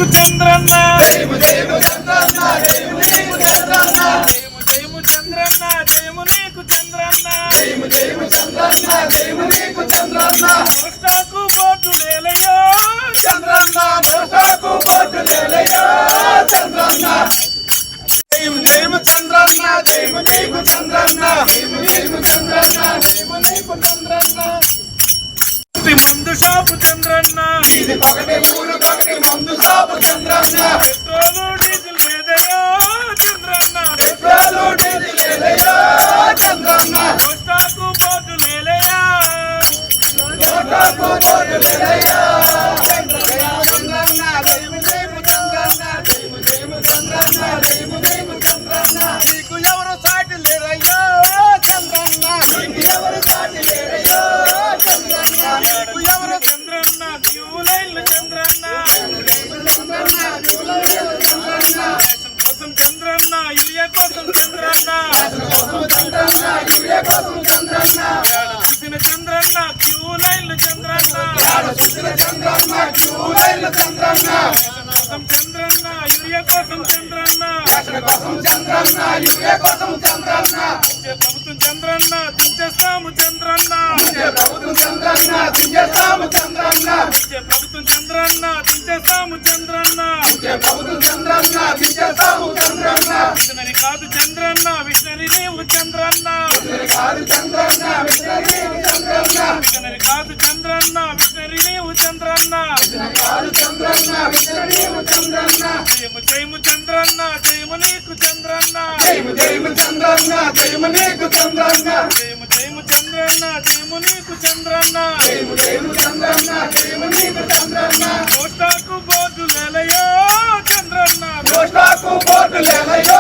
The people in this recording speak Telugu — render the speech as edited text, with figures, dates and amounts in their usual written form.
చంద్రన్న జయము జయము చంద్రన్న జయము జయము చంద్రన్న జయము చంద్రన్న జయము నీకు చంద్రన్న జయము జయము చంద్రన్న జయము నీకు చంద్రన్న పోస్టాకు బోర్డు లేలయ్యో చంద్రన్న పోస్టాకు బోర్డు లేలయ్యో చంద్రన్న జయము జయము చంద్రన్న జయము నీకు చంద్రన్న జయము జయము చంద్రన్న జయము నీకు చంద్రన్న మందు షాపు చంద్రన్న ఇది పగటి ఊరు పగటి మందు షాపు చంద్రన్న పెట్రోలు డీజిల్ లేదయ్యో చంద్రన్న పెట్రోలు డీజిల్ లేదయ్యో చంద్రన్న పోస్టాకు బోర్డు లేలయ్యా పోస్టాకు బోర్డు లేలయ్యో చంద్రన్న జయము జయము చంద్రన్న జయము జయము చంద్రన్న జయము జయము చంద్రన్న నీకు ఎవరు సాటి లేరయ్యో చంద్రన్న నీకు ఎవరు సాటి లేరయ్యో చంద్రన్న నీకు ఎవరు చంద్రన్న క్యూ లైన్లు చంద్రన్న చంద్రన్న జూలయ్యో చంద్రన్న రేషన్ కోసం చంద్రన్న యూరియా కోసం చంద్రన్న చంద్రన్న యూరియా కోసం చంద్రన్న చూసిన చంద్రన్న క్యూ లైన్లు చంద్రన్న చూసిన చంద్రన్న జూలయ్యో చంద్రన్న రేషన్ కోసం చంద్రన్న యూరియా కోసం చంద్రన్న కోసం చంద్రన్న యూరియా కోసం చంద్రన్న వచ్చే ప్రభుత్వం చంద్రన్న దించేస్తాము చంద్రన్న ప్రభుత్వం చంద్రన్న దించేస్తాము చంద్రన్న వచ్చే ప్రభుత్వం చంద్రన్న దించేస్తాము చంద్రన్న ప్రభుత్వం చంద్రన్న దించేస్తాము చంద్రన్న విషనరీ కాదు చంద్రన్న విషనరీ నీవు చంద్రన్న కాదు చంద్రన్న విషనరీ చంద్రన్న విషనరీ కాదు చంద్రన్న విషనరీ నీవు చంద్రన్న కాదు చంద్రన్న విషనరీ చంద్రన్న జయము జయము చంద్రన్న జయము నీకు చంద్రన్న జయము జయము చంద్రన్న జయము నీకు చంద్రన్న జయము జయము చంద్రన్న జయము నీకు చంద్రన్న జయము జయము చంద్రన్న జయము నీకు చంద్రన్న పోస్టాకు బోర్డు లేలయ్యో చంద్రన్న పోస్టాకు బోర్డు లేలయ్యో